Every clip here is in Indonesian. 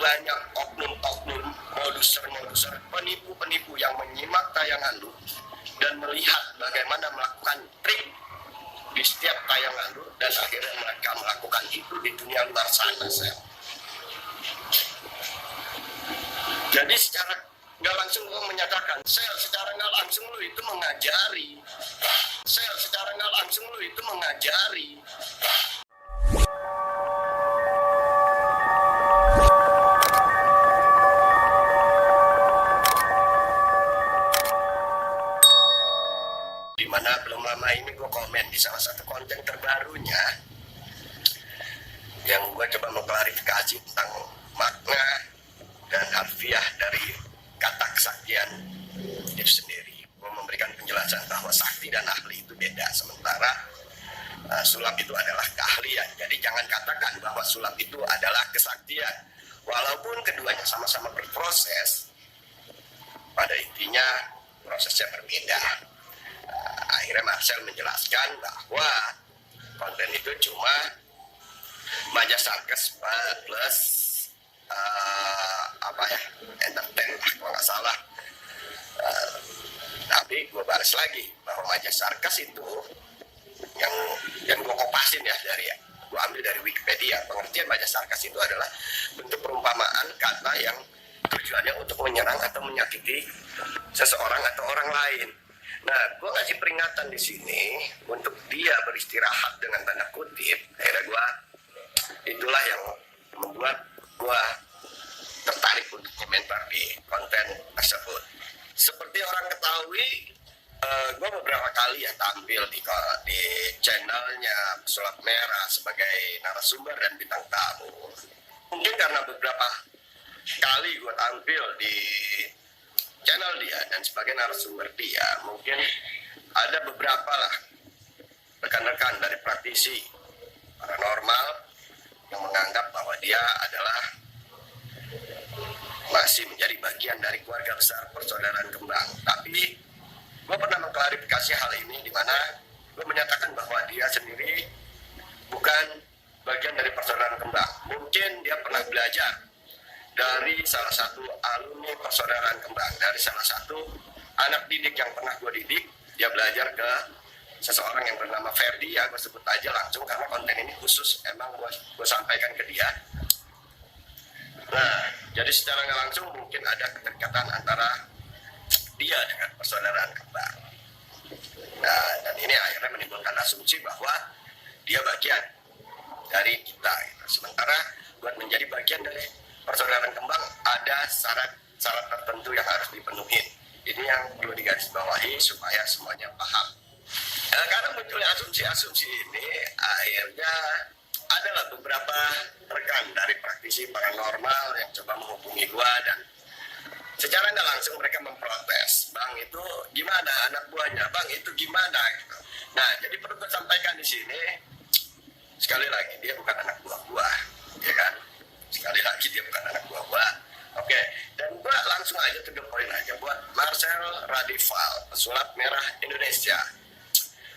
banyak oknum-oknum, moduser-moduser, penipu-penipu yang menyimak tayangan lu dan melihat bagaimana melakukan trik di setiap tayangan lu, dan akhirnya mereka melakukan itu di dunia luar sana. Jadi secara nggak langsung gue menyatakan, secara nggak langsung lu itu mengajari. Secara nggak langsung lu itu mengajari. Dimana belum lama ini gue komen di salah satu konten terbarunya yang gue coba mengklarifikasi tentang makna dan harfiah dari kata kesaktian itu sendiri. Gue memberikan penjelasan bahwa sakti dan ahli itu beda, sementara sulap itu adalah keahlian. Jadi jangan katakan bahwa sulap itu adalah kesaktian, walaupun keduanya sama-sama berproses, pada intinya prosesnya berbeda. Akhirnya Marcel menjelaskan bahwa konten itu cuma maja sarkas plus entertain lah kalau nggak salah. Tapi gue balas lagi bahwa maja sarkas itu yang gue kopasin ya gue ambil dari Wikipedia. Pengertian maja sarkas itu adalah bentuk perumpamaan kata yang tujuannya untuk menyerang atau menyakiti seseorang atau orang lain. Nah, gue ngasih peringatan di sini untuk dia beristirahat dengan tanda kutip. Akhirnya itulah yang membuat gue tertarik untuk komentar di konten tersebut. Seperti orang ketahui, gue beberapa kali ya tampil di channelnya Pesulap Merah sebagai narasumber dan bintang tamu. Mungkin karena beberapa kali gue tampil di channel dia dan sebagai narasumber dia, mungkin ada beberapa lah rekan-rekan dari praktisi paranormal yang menganggap bahwa dia adalah masih menjadi bagian dari keluarga besar persaudaraan kembang. Tapi gue pernah mengklarifikasi hal ini, di mana gue menyatakan bahwa dia sendiri bukan bagian dari persaudaraan kembang. Mungkin dia pernah belajar dari salah satu alumni persaudaraan kembang, dari salah satu anak didik yang pernah gue didik. Dia belajar ke seseorang yang bernama Ferdi, ya gue sebut aja langsung karena konten ini khusus emang gue sampaikan ke dia. Nah, jadi secara nggak langsung mungkin ada keterikatan antara dia dengan persaudaraan kembang. Nah, dan ini akhirnya menimbulkan asumsi bahwa dia bagian dari kita gitu. Sementara buat menjadi bagian dari persaudaraan kembang ada syarat tertentu yang harus dipenuhi. Ini yang perlu digarisbawahi supaya semuanya paham. Karena munculnya asumsi-asumsi ini, akhirnya adalah beberapa rekan dari praktisi paranormal yang coba menghubungi gua, dan secara nggak langsung mereka memprotes, bang itu gimana anak buahnya, bang itu gimana gitu. Nah, jadi perlu gue sampaikan di sini sekali lagi, dia bukan anak buah gua, ya kan? Sekali lagi dia bukan anak buah gua. Oke, dan gua langsung aja to the point aja buat Marcel Radival, Pesulap Merah Indonesia.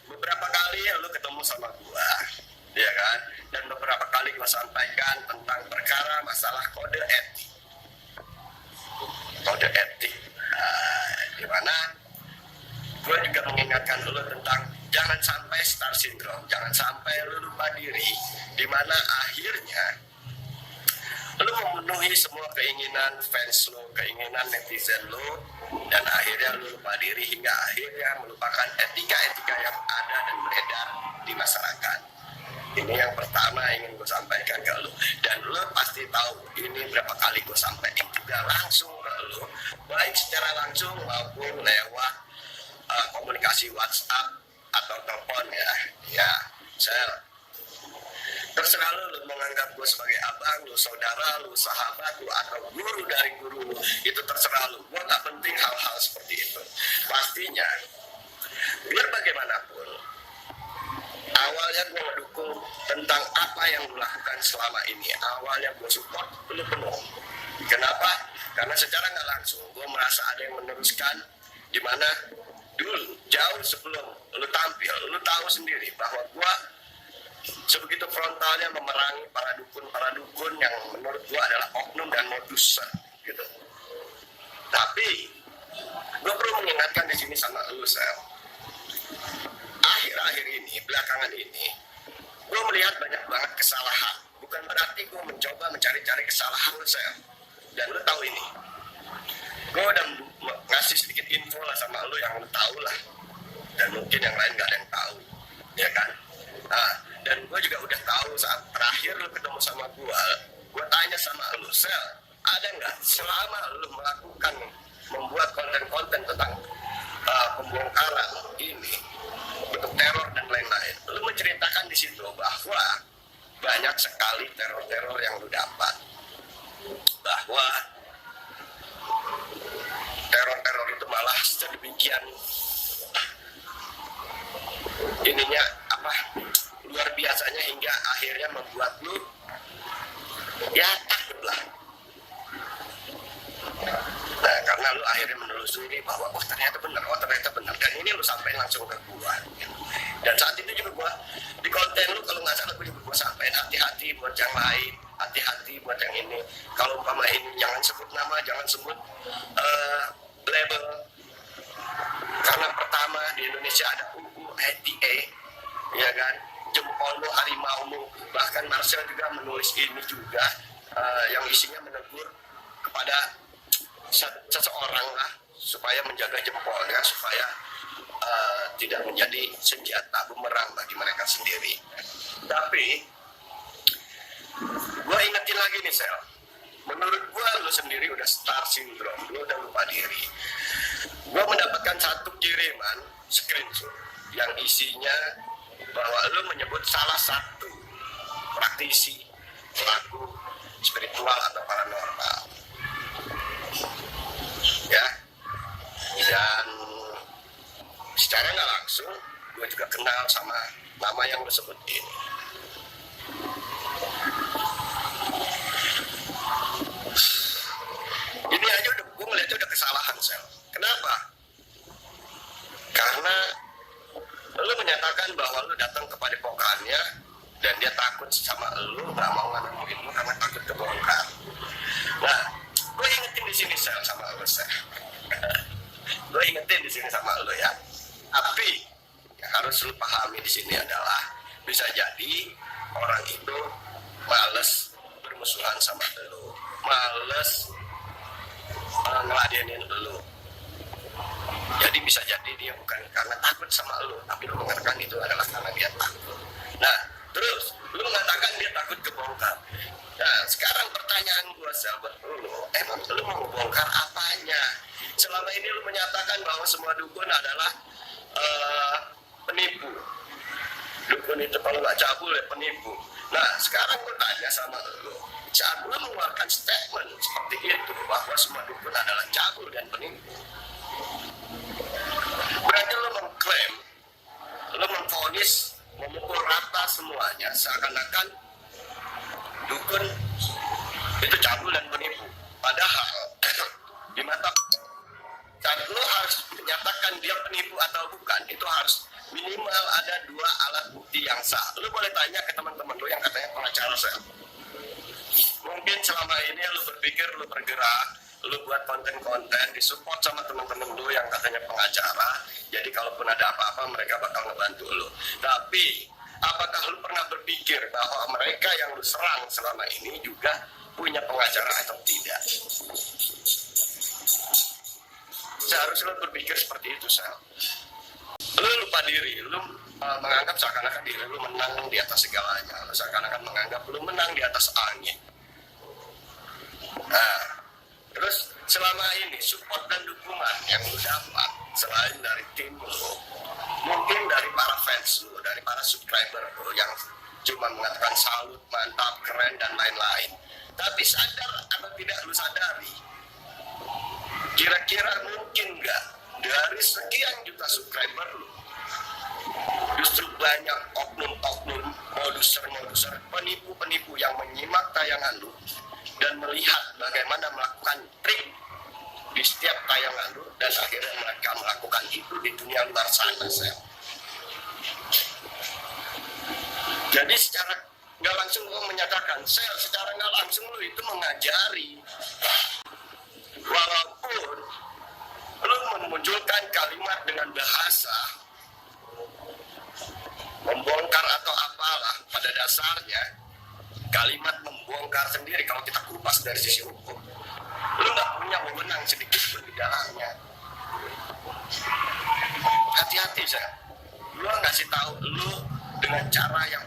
Beberapa kali lu ketemu sama gua, ya kan? Dan beberapa kali gua sampaikan tentang perkara masalah kode etik. Kode etik. Di mana gua juga mengingatkan lu tentang jangan sampai star syndrome, jangan sampai lu lupa diri, di mana akhirnya lu memenuhi semua keinginan fans lu, keinginan netizen lu, dan akhirnya lu lupa diri hingga akhirnya melupakan etika-etika yang ada dan beredar di masyarakat. Ini yang pertama ingin gue sampaikan ke lu, dan lu pasti tahu ini berapa kali gue sampaikan juga langsung ke lu, baik secara langsung maupun lewat komunikasi WhatsApp atau telepon ya terserah lu menganggap gue sebagai abang lu, saudara lu, sahabat lu, atau guru dari guru lu, itu terserah lu. Gue gak penting hal-hal seperti itu. Pastinya biar bagaimanapun awalnya gue mendukung tentang apa yang lu lakukan selama ini, awalnya gue support lu penuh. Kenapa? Karena secara gak langsung gue merasa ada yang meneruskan, dimana dulu jauh sebelum lu tampil, lu tahu sendiri bahwa gue sebegitu frontalnya memerangi para dukun yang menurut gua adalah oknum dan modus gitu. Tapi gua perlu mengingatkan di sini sama lu, Sel. Akhir-akhir ini, belakangan ini, gua melihat banyak banget kesalahan. Bukan berarti gua mencoba mencari-cari kesalahan lu, Sel. Dan lu tahu ini. Gua udah ngasih sedikit info lah sama lu yang lu tahu lah. Dan mungkin yang lain gak ada yang tahu, ya kan? Nah, dan gue juga udah tahu saat terakhir lu ketemu sama gue tanya sama lu, Sel, ada nggak selama lu melakukan membuat konten-konten tentang pembongkaran ini, bentuk teror dan lain-lain, lu menceritakan di situ bahwa banyak sekali teror-teror yang lu dapat, bahwa teror-teror itu malah sedemikian ininya apa luar biasanya hingga akhirnya membuat lu ya takut lah. Nah, karena lu akhirnya menelusuri bahwa ternyata benar dan ini lu sampaikan langsung ke gua gitu. Dan saat itu juga gua di konten lu kalau nggak salah gua sampaikan hati-hati buat yang lain, hati-hati buat yang ini, kalau umpama ini jangan sebut nama, jangan sebut label, karena pertama di Indonesia ada UU ITE, ya kan, jempolmu harimaumu. Bahkan Marcel juga menulis ini juga yang isinya menegur kepada seseorang lah supaya menjaga jempolnya supaya tidak menjadi senjata bumerang bagi mereka sendiri. Tapi gue ingetin lagi nih, Sel, menurut gue lu sendiri udah star syndrome, lu udah lupa diri. Gue mendapatkan satu kiriman screenshot yang isinya bahwa lu menyebut salah satu praktisi pelaku spiritual atau paranormal, ya. Dan secara nggak langsung gue juga kenal sama nama yang lu sebut ini. Ini aja udah gue melihatnya udah kesalahan, Sel. Kenapa? Karena lu menyatakan bahwa lu datang kepada pokannya dan dia takut sama lu, nggak mau nganuin lu karena takut kebongkar. Nah, gue ingetin di sini, Sel, sama lu, Sel. Gue ingetin di sini sama lu ya. Tapi yang harus lu pahami di sini adalah bisa jadi orang itu males bermusuhan sama lu, males ngeladenin lu. Jadi bisa jadi dia bukan karena takut sama lu, tapi lu mengatakan itu adalah karena dia takut. Nah, terus lu mengatakan dia takut kebongkar. Nah, sekarang pertanyaan gua, sahabat lu, emang lu mau bongkar apanya? Selama ini lu menyatakan bahwa semua dukun adalah penipu. Dukun itu kalau nggak cabul ya penipu. Nah, sekarang gua tanya sama lu, saat lu mengeluarkan statement seperti itu bahwa semua dukun adalah cabul dan penipu, berarti lo mengklaim, lo memvonis, memukul rata semuanya seakan-akan dukun itu cabul dan penipu. Padahal di mata saat lo harus menyatakan dia penipu atau bukan, itu harus minimal ada 2 alat bukti yang sah. Lo boleh tanya ke teman-teman lo yang katanya pengacara, Sel. Mungkin selama ini lo berpikir lo bergerak, lu buat konten-konten disupport sama teman-teman lu yang katanya pengacara, jadi kalaupun ada apa-apa mereka bakal ngebantu lu. Tapi apakah lu pernah berpikir bahwa mereka yang lu serang selama ini juga punya pengacara atau tidak? Seharusnya lu berpikir seperti itu, Sel. Lu lupa diri, lu menganggap seakan-akan diri lu menang di atas segalanya, lu seakan-akan menganggap lu menang di atas angin. Nah, terus selama ini support dan dukungan yang lu dapat selain dari tim lu, mungkin dari para fans lu, dari para subscriber lu yang cuma mengatakan salut, mantap, keren dan lain-lain. Tapi sadar atau tidak lu sadari, kira-kira mungkin nggak dari sekian juta subscriber lu justru banyak oknum-oknum, moduser-moduser, penipu-penipu yang menyimak tayangan lu dan melihat bagaimana melakukan trik di setiap tayangan lu, dan akhirnya mereka melakukan itu di dunia luar sana, Sel. Jadi secara nggak langsung gue menyatakan, secara nggak langsung lu itu mengajari, walaupun lu memunculkan kalimat dengan bahasa membongkar atau apalah, pada dasarnya kalimat membongkar sendiri kalau kita kupas dari sisi hukum, lu nggak punya wewenang sedikit pun di dalamnya. Hati-hati saya, lu ngasih tahu lu dengan cara yang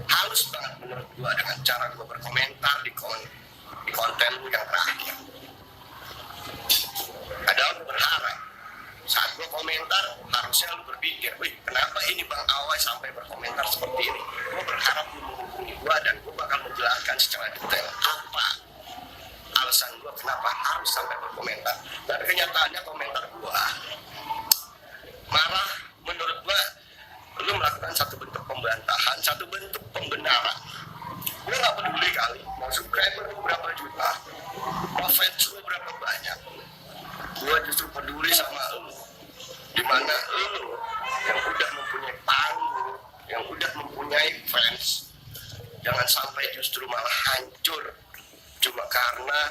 halus banget menurut gua, dengan cara gua berkomentar di konten lu yang terakhir. Padahal gua berharap saat gua komentar harusnya lu berpikir, wih kenapa ini Bang Awai sampai berkomentar seperti ini. Gua berharap lu menghubungi gua dan gua bakal menjelaskan secara detail apa alasan gua kenapa harus sampai berkomentar. Dan kenyataannya komentar gua malah menurut gua lu melakukan satu bentuk pemberantahan, satu bentuk pembenaran. Gue gak peduli kali mau subscriber lu berapa juta, mau fans lu berapa banyak. Gue justru peduli sama lu, dimana lu yang udah mempunyai panggung, yang udah mempunyai fans, jangan sampai justru malah hancur cuma karena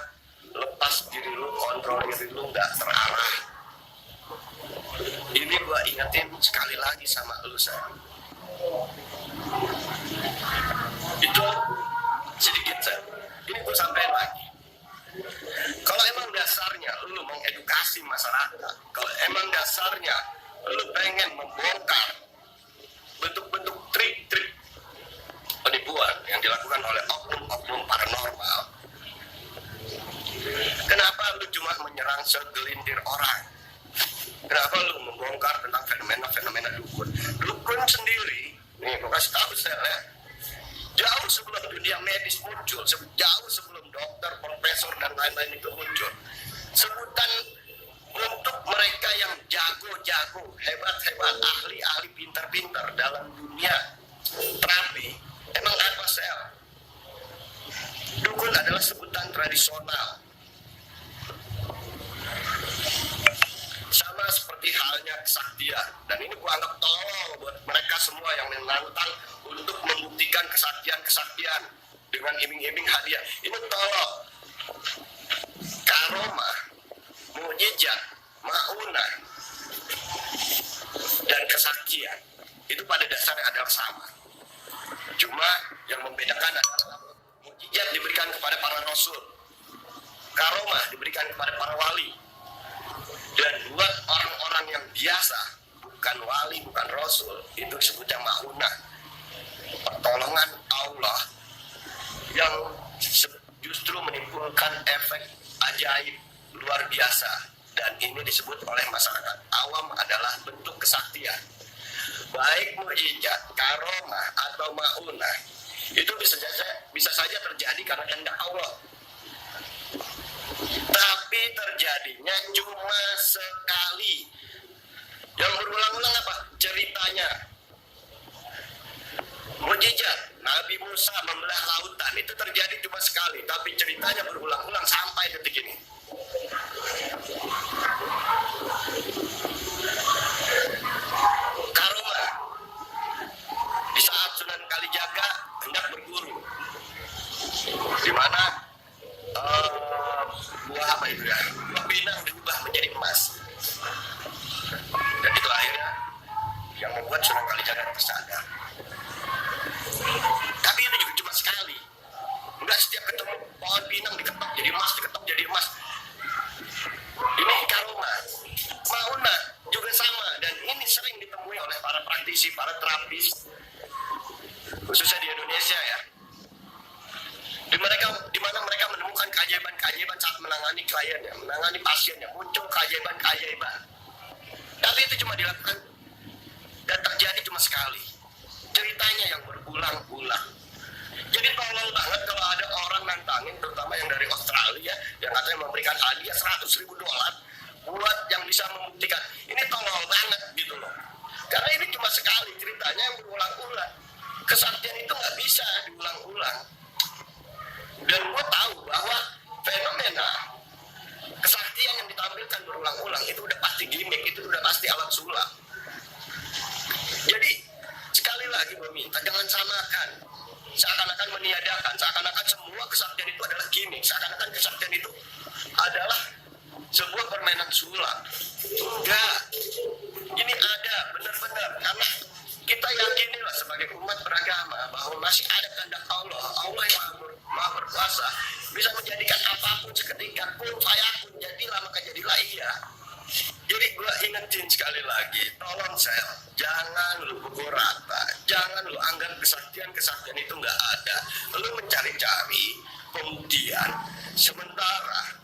lepas diri lu, kontrol diri lu gak terarah. Ini gua ingetin sekali lagi sama lu, sayang. Itu sedikit, sayang. Ini gua sampaikan lagi. Kalau emang dasarnya lu mengedukasi masyarakat, kalau emang dasarnya lu pengen membongkar bentuk-bentuk trik-trik penipuan yang dilakukan oleh oknum-oknum paranormal, kenapa lu cuma menyerang segelintir orang? Kenapa lu membongkar tentang fenomena-fenomena dukun? Dukun sendiri, nih gue kasih tahu saya, jauh sebelum dunia medis muncul, jauh sebelum dokter, profesor dan lain-lain itu muncul, sebutan untuk mereka yang jago-jago, hebat-hebat, ahli-ahli, pintar-pintar dalam dunia terapi, emang apa sel? Dukun adalah sebutan tradisional. Sama seperti halnya kesaktian, dan ini gua anggap tolol buat mereka semua yang menantang untuk membuktikan kesaktian dengan iming-iming hadiah. Ini tolol. Karomah, mukjizat, maunah, dan kesaktian itu pada dasarnya adalah sama. Cuma yang membedakan adalah mukjizat diberikan kepada para rasul, karomah diberikan kepada para wali. Dan buat orang-orang yang biasa, bukan wali, bukan rasul, itu disebutnya maunah, pertolongan Allah yang justru menimbulkan efek ajaib luar biasa. Dan ini disebut oleh masyarakat awam adalah bentuk kesaktian. Baik mukjizat, karomah atau maunah itu bisa saja terjadi karena kehendak Allah. Tapi terjadinya cuma sekali. Yang berulang-ulang apa? Ceritanya. Mukjizat Nabi Musa membelah lautan itu terjadi cuma sekali, tapi ceritanya berulang-ulang sampai detik ini. Karomah, di saat Sunan Kalijaga hendak berburu, di mana buah apa itu ya, buah pinang diubah menjadi emas, dan itu akhirnya yang membuat Sunan Kalijaga tersadar. Tapi itu juga cuma sekali, enggak setiap ketemu pohon pinang diketok jadi emas, diketok jadi emas. Ini karomah. Maunah juga sama, dan ini sering ditemui oleh para praktisi, para terapis, khususnya di Indonesia ya. Di mana mereka menemukan keajaiban-keajaiban saat menangani kliennya, menangani pasiennya, muncul keajaiban-keajaiban. Tapi itu cuma dilakukan dan terjadi cuma sekali. Ceritanya yang berulang-ulang. Jadi tolol banget kalau ada orang nantangin, terutama yang dari Australia, yang katanya memberikan hadiah $100.000 buat yang bisa membuktikan. Ini tolol banget gitu loh. Karena ini cuma sekali, ceritanya yang berulang-ulang. Kesaktian itu nggak bisa diulang-ulang. Dan gue tahu bahwa fenomena kesaktian yang ditampilkan berulang-ulang itu udah pasti gimmick, itu udah pasti alat sulap. Jadi sekali lagi gue minta jangan samakan kesaktian itu adalah sebuah permainan sulap. Enggak, ini ada benar-benar, karena kita yakinilah sebagai umat beragama bahwa masih ada kehendak Allah. Allah yang maha berkuasa bisa menjadikan apapun seketika. Kun fayakun, jadilah maka jadilah. Iya. Jadi gue ingetin sekali lagi, tolong sel, jangan lu pukul rata, jangan lu anggap kesaktian itu nggak ada. Lu mencari-cari pembuktian, sementara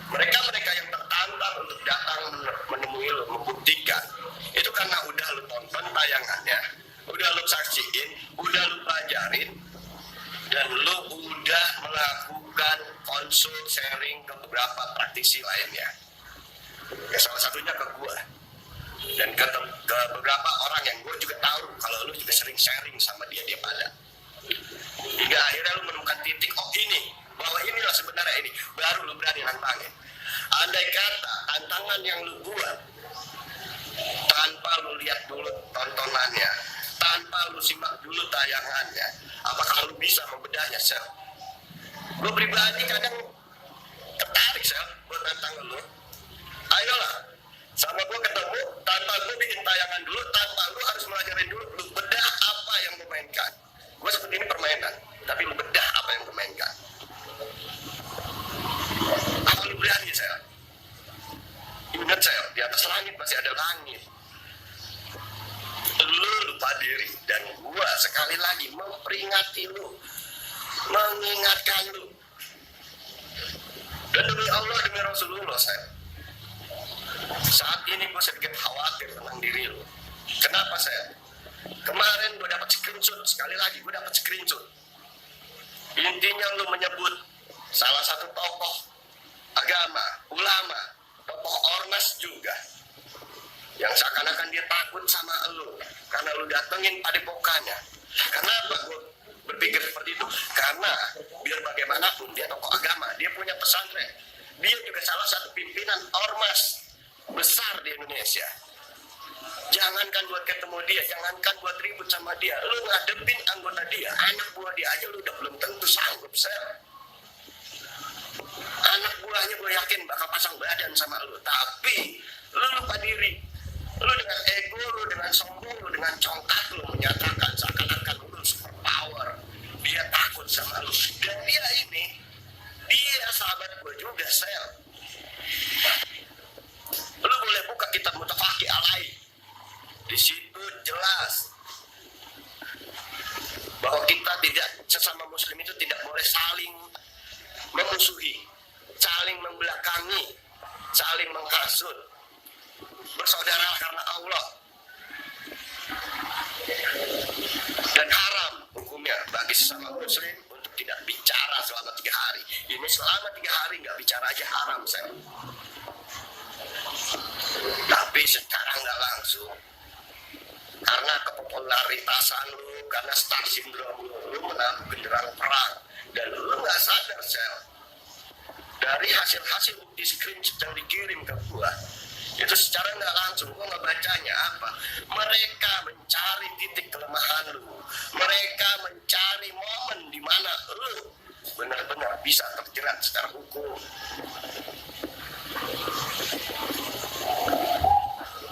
mereka yang tertantang untuk datang menemui lu, membuktikan itu karena udah lu tonton tayangannya, udah lu saksiin, udah lu pelajarin, dan lu udah melakukan konsul sharing ke beberapa praktisi lainnya. Ya salah satunya ke gua dan ke beberapa orang yang gua juga tahu kalau lu juga sering sharing sama dia pada. Hingga akhirnya lu menemukan titik, oh ini, bahwa inilah sebenarnya ini, baru lu berani nantangin. Andai kata tantangan yang lu buat tanpa lu lihat dulu tontonannya, tanpa lu simak dulu tayangannya, apakah lu bisa membedahnya, Sel? Gue pribadi kadang tertarik, Sel, buat nantang lu. Ayolah, sama gue ketemu, tanpa gue bikin tayangan dulu, tanpa lu harus melajarin dulu, lu bedah apa yang lu mainkan. Gue seperti ini permainan, tapi lu bedah apa yang lu mainkan. Apa lu berani, Sel? Ingat, Sel, di atas langit masih ada langit. Lu lupa diri, dan gue sekali lagi memperingati lu, mengingatkan lu. Dan demi Allah, demi Rasulullah, Sel, saat ini gue sedikit khawatir tentang diri lu. Kenapa, Sel? Kemarin gue dapat screenshot, sekali lagi gue dapat screenshot. Intinya lu menyebut salah satu tokoh agama, ulama, tokoh ormas juga, yang seakan-akan dia takut sama lu karena lu datengin padepokannya. Kenapa gue berpikir seperti itu? Karena biar bagaimanapun dia tokoh agama, dia punya pesantren, dia juga salah satu pimpinan ormas besar di Indonesia. Jangankan buat ketemu dia, jangankan buat ribut sama dia, lu ngadepin anggota dia, anak buah dia aja lu udah belum tentu sanggup, Sel. Anak buahnya gue yakin bakal pasang badan sama lu, tapi lu lupa diri. Lu dengan ego, lu dengan sombong, lu dengan congkak, lu menyatakan seakan-akan lu super power. Dia takut sama lu, dan dia ini, dia sahabat gue juga, Sel. Lu boleh buka kitab Mutafaqih Alaih. Di situ jelas bahwa kita tidak, sesama muslim itu tidak boleh saling memusuhi, saling membelakangi, saling menghasut. Bersaudara karena Allah. Dan haram hukumnya bagi sesama muslim untuk tidak bicara selama 3 hari. Ini selama 3 hari nggak bicara aja haram, saya. Tapi secara nggak langsung, karena kepopularitasan lu, karena star syndrome lu menaruh genderang perang, dan lu nggak sadar, Sel, dari hasil-hasil di screenshot yang dikirim ke gua, itu secara nggak langsung gua ngebacanya apa? Mereka mencari titik kelemahan lu, mereka mencari momen di mana lu benar-benar bisa terjerat secara hukum.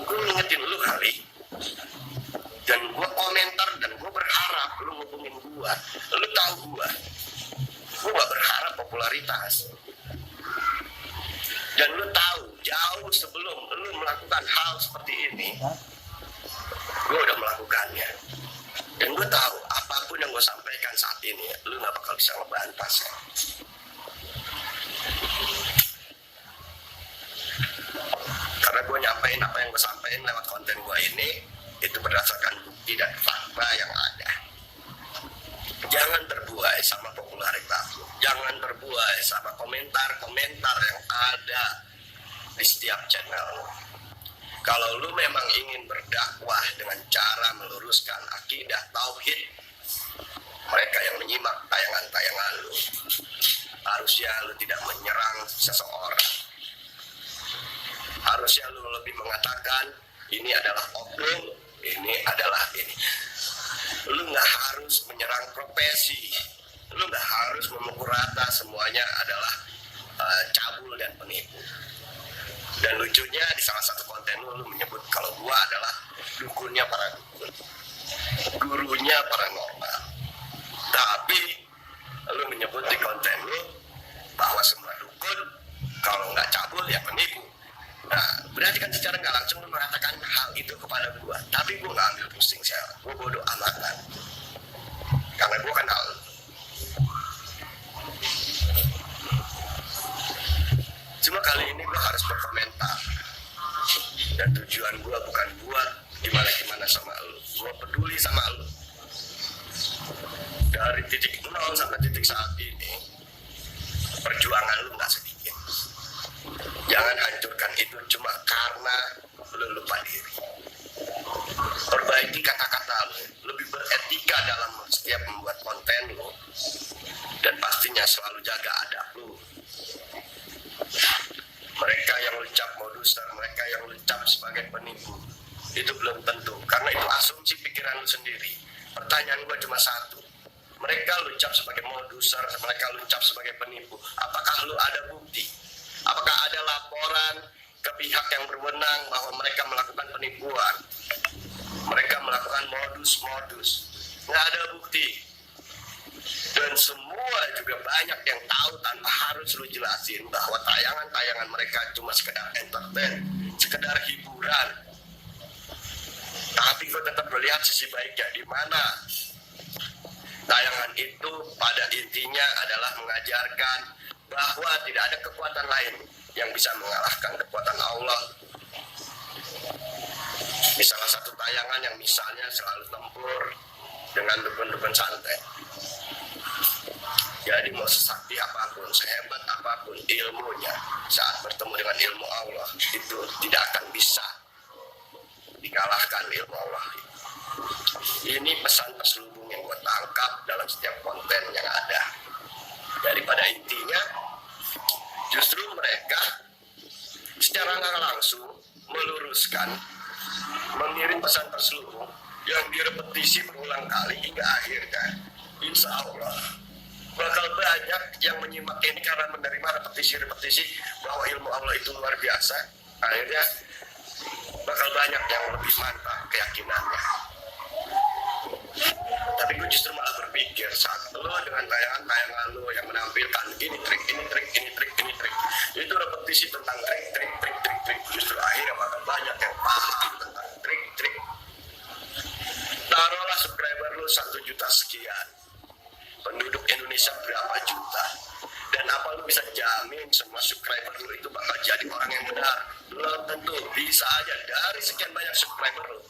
Gue ngingetin lu kali, dan gue komentar, dan gue berharap lu ngubungin gue. Lu tahu gue gak berharap popularitas, dan lu tahu jauh sebelum lu melakukan hal seperti ini, gue udah melakukannya. Dan gue tahu apapun yang gue sampaikan saat ini, lu gak bakal bisa ngebantah, ya. Karena gue nyampein apa yang gue sampaikan lewat konten gue ini, itu berdasarkan bukti dan fakta yang ada. Jangan terbuai sama popularitas, jangan terbuai sama komentar-komentar yang ada di setiap channel. Kalau lu memang ingin berdakwah dengan cara meluruskan akidah tauhid, mereka yang menyimak tayangan-tayangan lu, harusnya lu tidak menyerang seseorang. Harusnya lu lebih mengatakan ini adalah oknum, ini adalah ini. Lu nggak harus menyerang profesi, Lu nggak harus memukul rata semuanya adalah cabul dan penipu. Dan lucunya di salah satu konten lu menyebut kalau gua adalah dukunnya para dukun, gurunya paranormal. Tapi lu menyebut di konten lu bahwa semua dukun kalau nggak cabul ya penipu. Nah, berarti kan secara nggak langsung lu mengatakan hal itu kepada gua. Tapi gua nggak ambil pusing sih, gua bodoh amatan. Karena gua kenal. Cuma kali ini gue harus berkomentar. Dan tujuan gue bukan buat gimana-gimana sama lu. Gue peduli sama lu. Dari titik 0 sampai titik saat ini, perjuangan lu gak sedikit. Jangan hancurkan itu cuma karena lu lupa diri. Perbaiki kata-kata lu. Lebih beretika dalam setiap membuat konten lu. Dan pastinya selalu jaga adab lu. Mereka yang lu cap moduser, mereka yang lu cap sebagai penipu, itu belum tentu, karena itu asumsi pikiran lu sendiri. Pertanyaan gua cuma satu, mereka lu cap sebagai moduser, mereka lu cap sebagai penipu, apakah lu ada bukti? Apakah ada laporan ke pihak yang berwenang bahwa mereka melakukan penipuan, mereka melakukan modus-modus? Nggak ada bukti. Dan semua juga banyak yang tahu tanpa harus lu jelasin bahwa tayangan-tayangan mereka cuma sekedar entertain, sekedar hiburan. Tapi gue tetap melihat sisi baiknya, di mana tayangan itu pada intinya adalah mengajarkan bahwa tidak ada kekuatan lain yang bisa mengalahkan kekuatan Allah. Di salah satu tayangan yang misalnya selalu tempur dengan dukun-dukun santet. Jadi mau sesakti apapun, sehebat apapun ilmunya, saat bertemu dengan ilmu Allah, itu tidak akan bisa dikalahkan ilmu Allah. Ini pesan terselubung yang gue tangkap dalam setiap konten yang ada. Daripada intinya, justru mereka secara nggak langsung meluruskan, mengirim pesan terselubung yang direpetisi berulang kali hingga akhir kan. Insya Allah bakal banyak yang menyimak ini karena menerima repetisi-repetisi bahwa ilmu Allah itu luar biasa. Akhirnya bakal banyak yang lebih mantap keyakinannya. Tapi gue justru malah berpikir saat lo dengan tayangan-tayangan lo yang menampilkan ini trik, ini trik, ini trik, ini trik, itu repetisi tentang trik, justru akhirnya bakal banyak yang paham tentang trik. Taruhlah subscriber lo 1 juta sekian, penduduk Indonesia berapa juta, dan apa lu bisa jamin semua subscriber lu itu bakal jadi orang yang benar? Belum tentu. Bisa aja dari sekian banyak subscriber lu,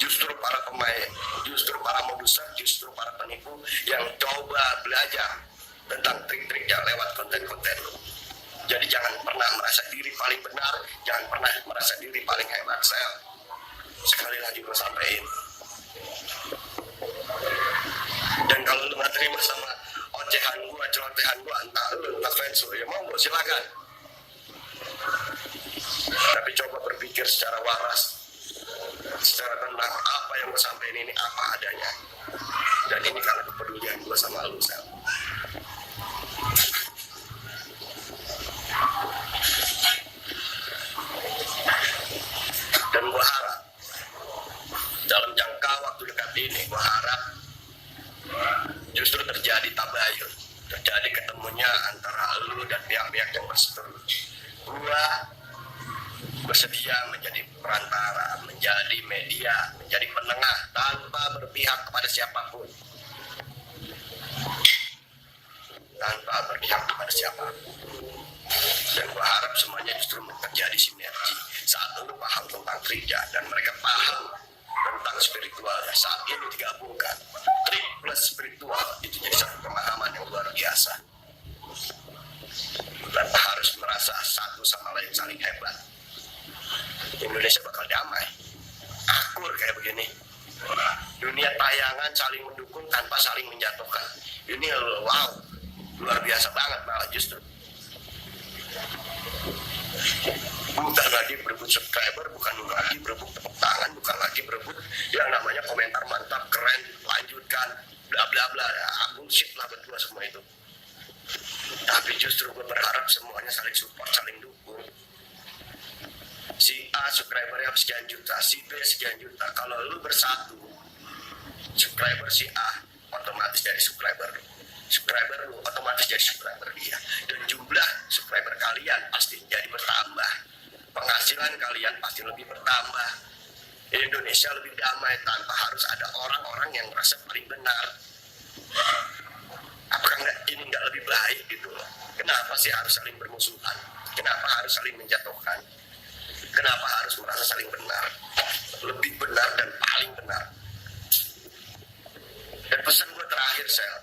justru para pemain, justru para moduser, justru para penipu yang coba belajar tentang trik-triknya lewat konten-konten lu. Jadi jangan pernah merasa diri paling benar, jangan pernah merasa diri paling hebat. Sel, sekali lagi gue sampein. Dan kalau lu gak terima sama ocehan gua, celotehan gua, entah lu, entah fans lu, ya mau silakan. Tapi coba berpikir secara waras, secara tenang, apa yang gua sampein ini apa adanya. Dan ini karena kepedulian gua sama lu, Sel. Dan gua harap dalam jangka waktu dekat ini, gua harap justru terjadi tabayun, terjadi ketemunya antara lu dan pihak-pihak yang berseteru. Gua bersedia menjadi perantara, menjadi media, menjadi penengah tanpa berpihak kepada siapapun. Dan gua harap semuanya justru terjadi sinergi. Saat lu paham tentang Trija dan mereka paham tentang spiritual, saat ini digabungkan trik plus spiritual, itu jadi satu pemahaman yang luar biasa. Tanpa harus merasa satu sama lain saling hebat, Indonesia bakal damai, akur kayak begini. Dunia tayangan saling mendukung tanpa saling menjatuhkan. Ini wow, luar biasa banget malah justru. Bukan lagi berebut subscriber, bukan lagi berebut tepuk tangan, bukan lagi berebut yang namanya komentar mantap, keren, lanjutkan. bla bla bla, bullshit lah berdua semua itu. Tapi justru gue berharap semuanya saling support, saling dukung. Si A subscribernya sekian juta, si B sekian juta. Kalau lu bersatu, subscriber si A otomatis jadi subscriber lu. Subscriber lu otomatis jadi subscriber dia. Dan jumlah subscriber kalian pasti jadi bertambah. Penghasilan kalian pasti lebih bertambah. Indonesia lebih damai tanpa harus ada orang-orang yang merasa paling benar. Apakah ini nggak lebih baik gitu loh? Kenapa sih harus saling bermusuhan? Kenapa harus saling menjatuhkan? Kenapa harus merasa saling benar? Lebih benar dan paling benar. Dan pesan gue terakhir, Sel,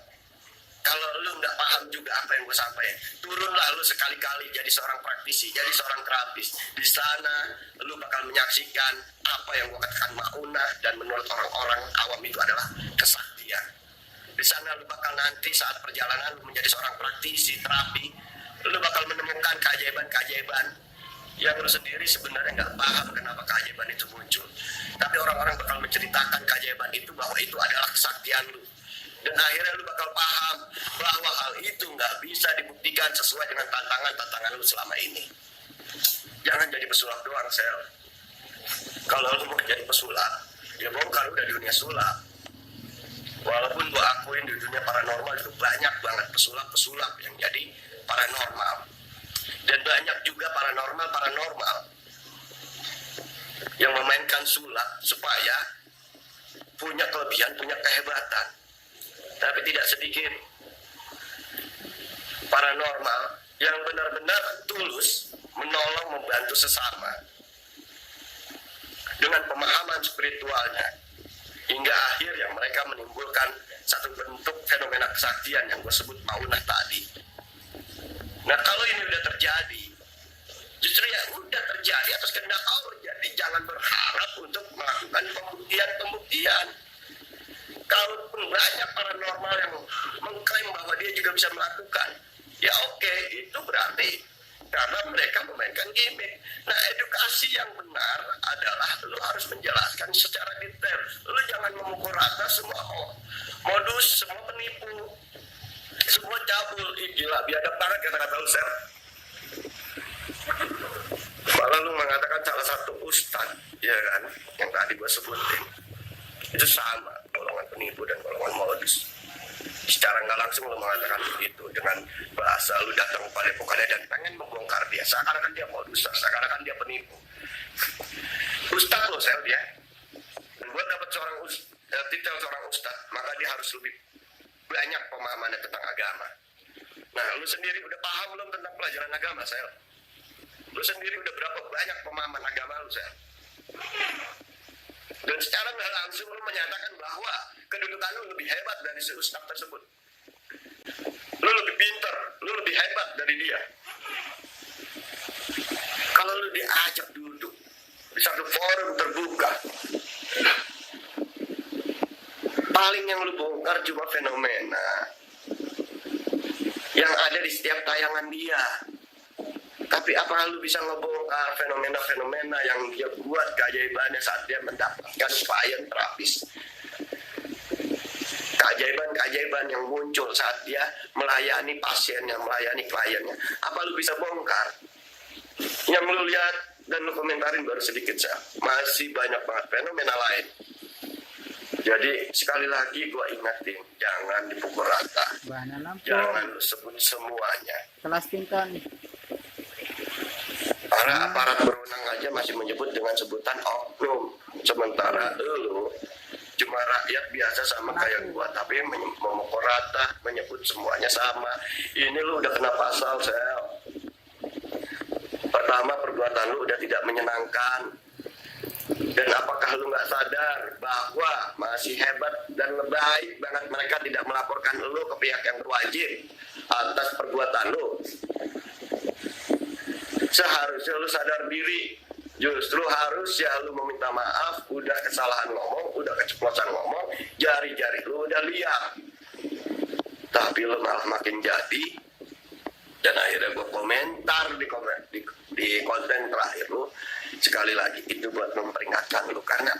kalau lu nggak paham juga apa yang gue sampaikan, turunlah lu sekali-kali jadi seorang praktisi, jadi seorang terapis. Di sana lu bakal menyaksikan apa yang gue katakan maunah, dan menurut orang-orang awam itu adalah kesaktian. Di sana lu bakal nanti saat perjalanan lu menjadi seorang praktisi terapi, lu bakal menemukan keajaiban-keajaiban yang lu sendiri sebenarnya nggak paham kenapa keajaiban itu muncul. Tapi orang-orang bakal menceritakan keajaiban itu bahwa itu adalah kesaktian lu. Dan akhirnya lu bakal paham bahwa hal itu nggak bisa dibuktikan sesuai dengan tantangan-tantangan lu selama ini. Jangan jadi pesulap doang, Sel. Kalau lu mau jadi pesulap, ya bongkar udah di dunia sulap. Walaupun gua akuin di dunia paranormal itu banyak banget pesulap-pesulap yang jadi paranormal. Dan banyak juga paranormal yang memainkan sulap supaya punya kelebihan, punya kehebatan. Tapi tidak sedikit paranormal yang benar-benar tulus menolong, membantu sesama dengan pemahaman spiritualnya, hingga akhir yang mereka menimbulkan satu bentuk fenomena kesaktian yang gue sebut maunah tadi. Nah, kalau ini udah terjadi, justru ya udah terjadi atas kehendak Allah. Jadi jangan berharap untuk melakukan pembuktian. Kalaupun banyak paranormal yang mengklaim bahwa dia juga bisa melakukan, ya oke, itu berarti karena mereka memainkan gimmick. Nah, edukasi yang benar adalah lu harus menjelaskan secara detail. Lu jangan memukul rata semua modus, semua penipu, semua cabul. Gila, biadab banget kata-kata lu, Sel. Malah lu mengatakan salah satu ustad, ya kan, yang tadi gua sebutin, itu sama golongan penipu dan golongan modus. Secara nggak langsung lu mengatakan begitu dengan bahasa lu datang pada pokoknya dan pengen membongkar dia, seakan-akan dia modus, seakan-akan dia penipu. Ustad lo, Sel, dia. Dan buat dapat titel seorang ustad, maka dia harus lebih banyak pemahamannya tentang agama. Nah, lu sendiri udah paham belum tentang pelajaran agama, Sel? Lu sendiri udah berapa banyak pemahaman agama lu, Sel? Dan secara nggak langsung lu menyatakan bahwa kedudukan lu lebih hebat dari si ustaz tersebut. Lu lebih pintar, lu lebih hebat dari dia. Kalau lu diajak duduk di satu forum terbuka, paling yang lu bongkar cuma fenomena yang ada di setiap tayangan dia. Tapi apa lu bisa ngebongkar fenomena-fenomena yang dia buat keajaibannya saat dia mendapatkan klien terapis? Keajaiban-keajaiban yang muncul saat dia melayani pasiennya, melayani kliennya. Apa lu bisa bongkar? Yang lu lihat dan lu komentarin baru sedikit saja. Masih banyak banget fenomena lain. Jadi sekali lagi gue ingetin, jangan dipukul rata. Jangan lu sebut semuanya. Kelas tingkat nih. Para aparat berwenang aja masih menyebut dengan sebutan oknum. Sementara lu cuma rakyat biasa sama kayak gua, tapi memukul rata, menyebut semuanya sama. Ini lu udah kena pasal, Sel. Pertama, perbuatan lu udah tidak menyenangkan. Dan apakah lu nggak sadar bahwa masih hebat dan baik banget mereka tidak melaporkan lu ke pihak yang berwajib atas perbuatan lu? Seharusnya lu sadar diri. Justru harus ya lu meminta maaf. Udah kesalahan ngomong, udah keceplosan ngomong, jari-jari lu udah liar, tapi lu malah makin jadi. Dan akhirnya gue komentar di konten terakhir lu, sekali lagi itu buat memperingatkan lu, karena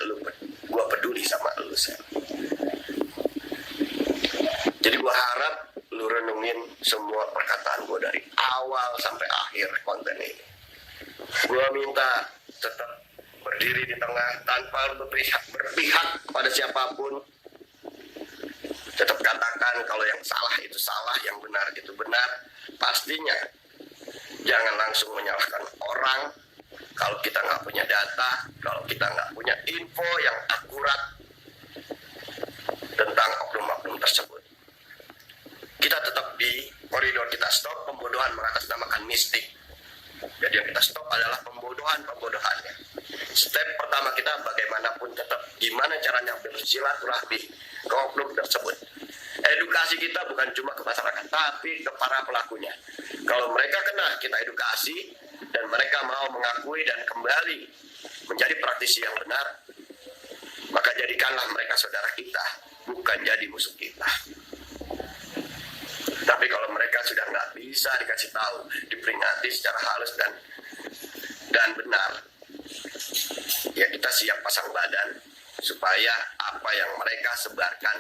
gue peduli sama lu, Sel. Jadi gue harap lu renungin semua perkataan gue dari awal sampai akhir konten ini. Gue minta tetap berdiri di tengah tanpa berpihak kepada siapapun. Tetap katakan kalau yang salah itu salah, yang benar itu benar. Pastinya jangan langsung menyalahkan orang kalau kita nggak punya data, kalau kita nggak punya info yang akurat tentang oknum-oknum tersebut. Kita tetap di koridor, kita stop pembodohan mengatasnamakan mistik. Jadi yang kita stop adalah pembodohannya. Step pertama kita bagaimanapun tetap gimana caranya bersilaturahmi ke oknum tersebut. Edukasi kita bukan cuma ke masyarakat, tapi ke para pelakunya. Kalau mereka kena, kita edukasi, dan mereka mau mengakui dan kembali menjadi praktisi yang benar, maka jadikanlah mereka saudara kita, bukan jadi musuh kita. Tapi kalau mereka sudah nggak bisa dikasih tahu, diperingati secara halus dan benar, ya kita siap pasang badan supaya apa yang mereka sebarkan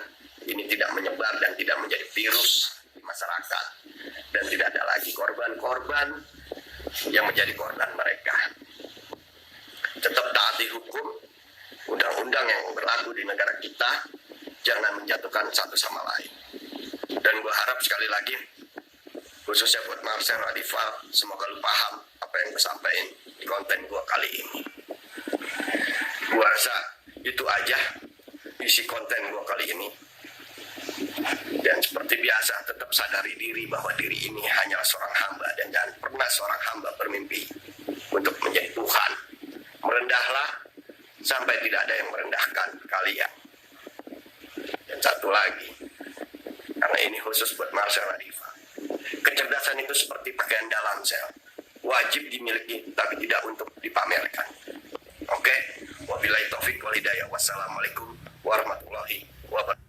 ini tidak menyebar dan tidak menjadi virus di masyarakat, dan tidak ada lagi korban-korban yang menjadi korban mereka. Tetap taati hukum, undang-undang yang berlaku di negara kita, jangan menjatuhkan satu sama lain. Dan gue harap sekali lagi, khususnya buat Marcel Radifal, semoga lu paham apa yang gue sampaikan di konten gue kali ini. Gue rasa itu aja isi konten gue kali ini. Dan seperti biasa, tetap sadari diri bahwa diri ini hanyalah seorang hamba, dan jangan pernah seorang hamba bermimpi untuk menjadi Tuhan. Merendahlah sampai tidak ada yang merendahkan kalian. Dan satu lagi, karena ini khusus buat Marcel Radifal, kecerdasan itu seperti pakaian dalam sel, wajib dimiliki tapi tidak untuk dipamerkan. Oke? Wabillahi taufik wal hidayah. Wassalamualaikum warahmatullahi wabarakatuh.